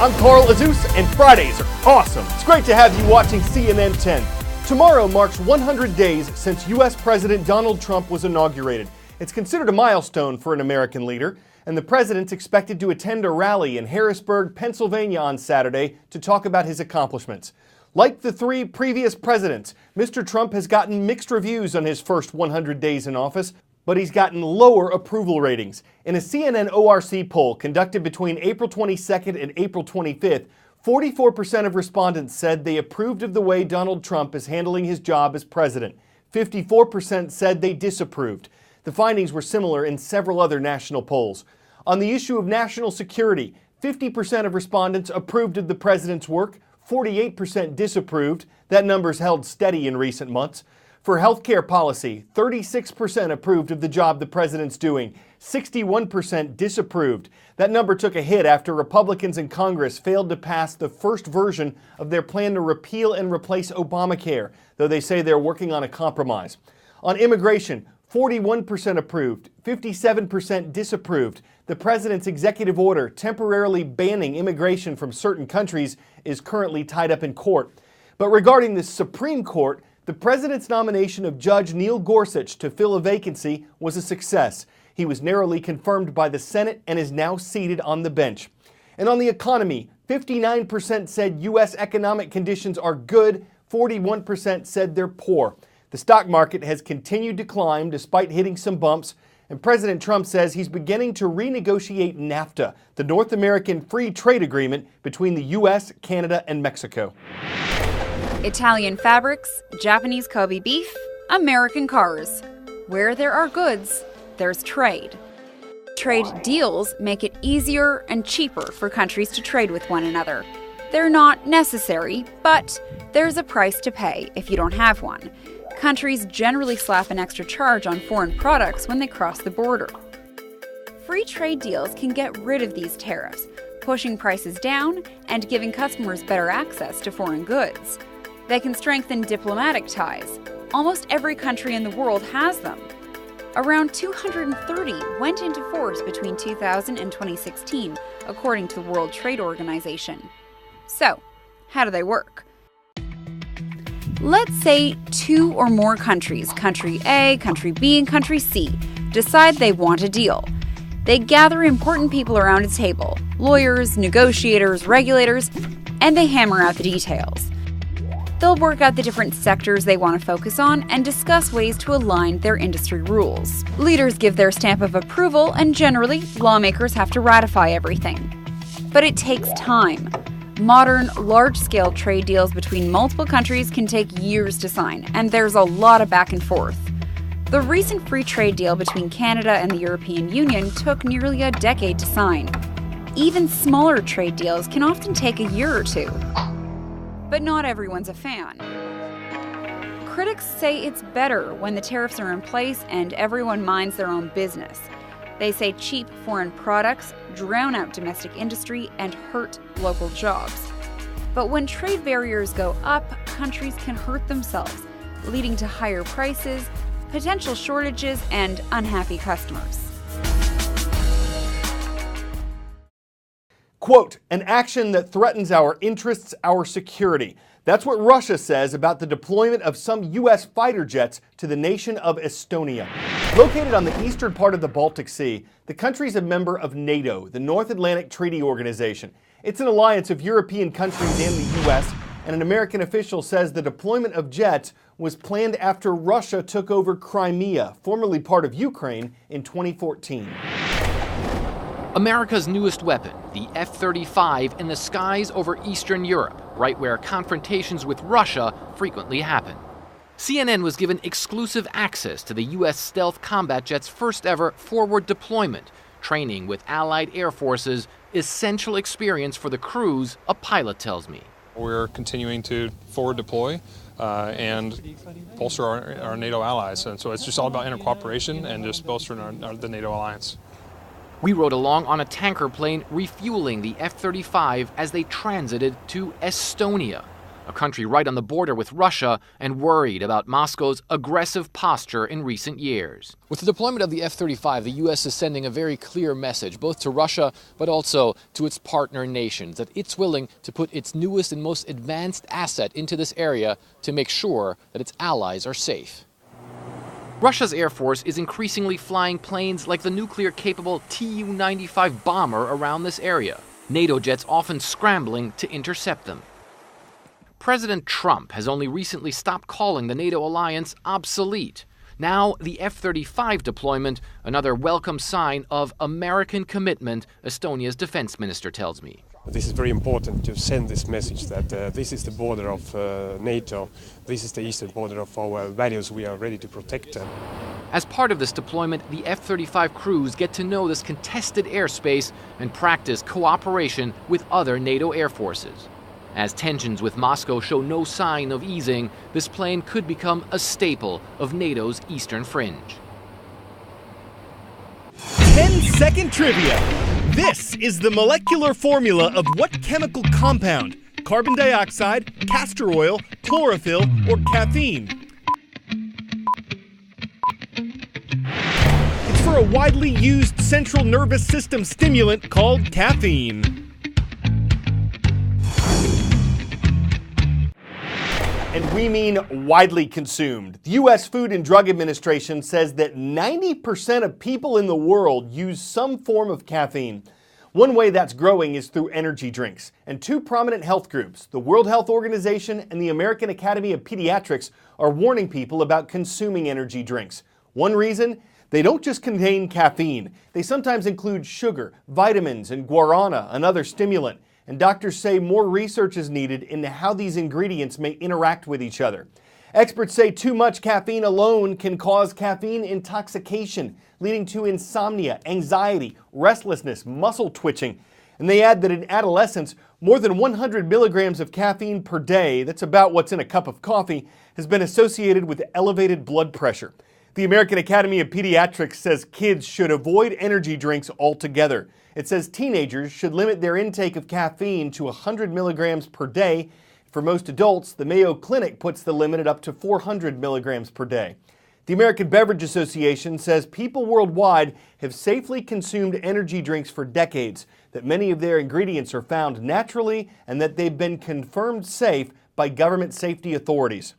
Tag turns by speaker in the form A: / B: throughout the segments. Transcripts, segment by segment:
A: I'm Carl Azus, and Fridays are awesome. It's great to have you watching CNN 10. Tomorrow marks 100 days since U.S. President Donald Trump was inaugurated. It's considered a milestone for an American leader, and the president's expected to attend a rally in Harrisburg, Pennsylvania on Saturday to talk about his accomplishments. Like the three previous presidents, Mr. Trump has gotten mixed reviews on his first 100 days in office, but he's gotten lower approval ratings. In a CNN ORC poll conducted between April 22nd and April 25th, 44% of respondents said they approved of the way Donald Trump is handling his job as president. 54% said they disapproved. The findings were similar in several other national polls. On the issue of national security, 50% of respondents approved of the president's work, 48% disapproved. That number's held steady in recent months. For healthcare policy, 36% approved of the job the president's doing, 61% disapproved. That number took a hit after Republicans in Congress failed to pass the first version of their plan to repeal and replace Obamacare, though they say they're working on a compromise. On immigration, 41% approved, 57% disapproved. The president's executive order temporarily banning immigration from certain countries is currently tied up in court. But regarding the Supreme Court, the president's nomination of Judge Neil Gorsuch to fill a vacancy was a success. He was narrowly confirmed by the Senate and is now seated on the bench. And on the economy, 59% said U.S. economic conditions are good, 41% said they're poor. The stock market has continued to climb despite hitting some bumps, and President Trump says he's beginning to renegotiate NAFTA, the North American Free Trade Agreement between the U.S., Canada, and Mexico.
B: Italian fabrics, Japanese Kobe beef, American cars. Where there are goods, there's trade. Trade deals make it easier and cheaper for countries to trade with one another. They're not necessary, but there's a price to pay if you don't have one. Countries generally slap an extra charge on foreign products when they cross the border. Free trade deals can get rid of these tariffs, pushing prices down and giving customers better access to foreign goods. They can strengthen diplomatic ties. Almost every country in the world has them. Around 230 went into force between 2000 and 2016, according to the World Trade Organization. So, how do they work? Let's say two or more countries, country A, country B, and country C, decide they want a deal. They gather important people around a table, lawyers, negotiators, regulators, and they hammer out the details. They'll work out the different sectors they want to focus on and discuss ways to align their industry rules. Leaders give their stamp of approval, and generally, lawmakers have to ratify everything. But it takes time. Modern, large-scale trade deals between multiple countries can take years to sign, and there's a lot of back and forth. The recent free trade deal between Canada and the European Union took nearly a decade to sign. Even smaller trade deals can often take a year or two. But not everyone's a fan. Critics say it's better when the tariffs are in place and everyone minds their own business. They say cheap foreign products drown out domestic industry and hurt local jobs. But when trade barriers go up, countries can hurt themselves, leading to higher prices, potential shortages, and unhappy customers.
A: Quote, an action that threatens our interests, our security. That's what Russia says about the deployment of some U.S. fighter jets to the nation of Estonia. Located on the eastern part of the Baltic Sea, the country is a member of NATO, the North Atlantic Treaty Organization. It's an alliance of European countries and the U.S., and an American official says the deployment of jets was planned after Russia took over Crimea, formerly part of Ukraine, in 2014.
C: America's newest weapon, the F-35, in the skies over Eastern Europe, right where confrontations with Russia frequently happen. CNN was given exclusive access to the U.S. stealth combat jet's first ever forward deployment, training with Allied air forces, essential experience for the crews, a pilot tells me.
D: We're continuing to forward deploy and bolster our NATO allies. And so it's just all about inter-cooperation and just bolstering the NATO alliance.
C: We rode along on a tanker plane refueling the F-35 as they transited to Estonia, a country right on the border with Russia and worried about Moscow's aggressive posture in recent years. With the deployment of the F-35, the U.S. is sending a very clear message, both to Russia but also to its partner nations, that it's willing to put its newest and most advanced asset into this area to make sure that its allies are safe. Russia's Air Force is increasingly flying planes like the nuclear-capable Tu-95 bomber around this area, NATO jets often scrambling to intercept them. President Trump has only recently stopped calling the NATO alliance obsolete. Now, the F-35 deployment, another welcome sign of American commitment, Estonia's defense minister tells me.
E: This is very important to send this message that this is the border of NATO, this is the eastern border of our values, we are ready to protect them.
C: As part of this deployment, the F-35 crews get to know this contested airspace and practice cooperation with other NATO air forces. As tensions with Moscow show no sign of easing, this plane could become a staple of NATO's eastern fringe.
A: 10-second trivia. This is the molecular formula of what chemical compound? Carbon dioxide, castor oil, chlorophyll, or caffeine? It's for a widely used central nervous system stimulant called caffeine. And we mean widely consumed. The U.S. Food and Drug Administration says that 90% of people in the world use some form of caffeine. One way that's growing is through energy drinks. And two prominent health groups, the World Health Organization and the American Academy of Pediatrics, are warning people about consuming energy drinks. One reason? They don't just contain caffeine. They sometimes include sugar, vitamins, and guarana, another stimulant. And doctors say more research is needed into how these ingredients may interact with each other. Experts say too much caffeine alone can cause caffeine intoxication, leading to insomnia, anxiety, restlessness, muscle twitching. And they add that in adolescents, more than 100 milligrams of caffeine per day, that's about what's in a cup of coffee, has been associated with elevated blood pressure. The American Academy of Pediatrics says kids should avoid energy drinks altogether. It says teenagers should limit their intake of caffeine to 100 milligrams per day. For most adults, the Mayo Clinic puts the limit at up to 400 milligrams per day. The American Beverage Association says people worldwide have safely consumed energy drinks for decades, that many of their ingredients are found naturally, and that they've been confirmed safe by government safety authorities.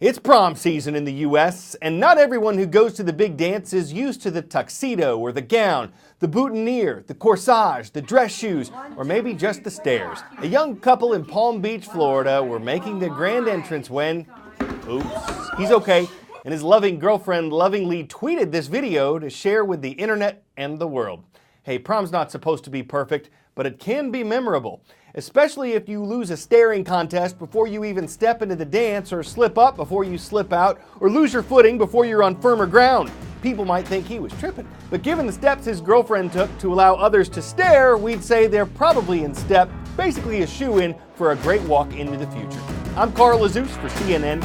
A: It's prom season in the U.S., and not everyone who goes to the big dance is used to the tuxedo or the gown, the boutonniere, the corsage, the dress shoes, or maybe just the stairs. A young couple in Palm Beach, Florida were making their grand entrance when, oops, he's okay, and his loving girlfriend lovingly tweeted this video to share with the internet and the world. Hey, prom's not supposed to be perfect, but it can be memorable. Especially if you lose a staring contest before you even step into the dance, or slip up before you slip out, or lose your footing before you're on firmer ground. People might think he was tripping. But given the steps his girlfriend took to allow others to stare, we'd say they're probably in step, basically a shoe-in for a great walk into the future. I'm Carl Azuz for CNN.